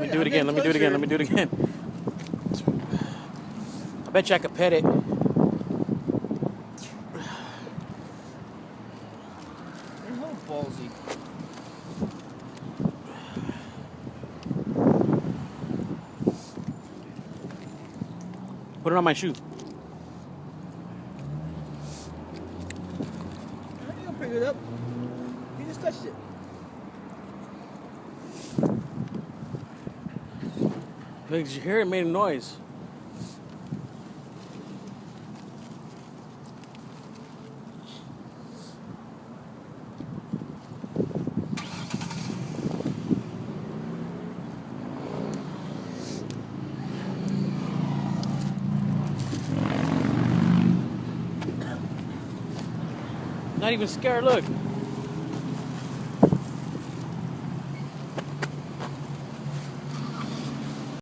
Let me do it again. Let me do it again. Let me do it again. I bet you I could pet it. You're so ballsy. Put it on my shoe. How you gonna pick it up? You just touched it. Did you hear it? It made a noise. Not even scared, look.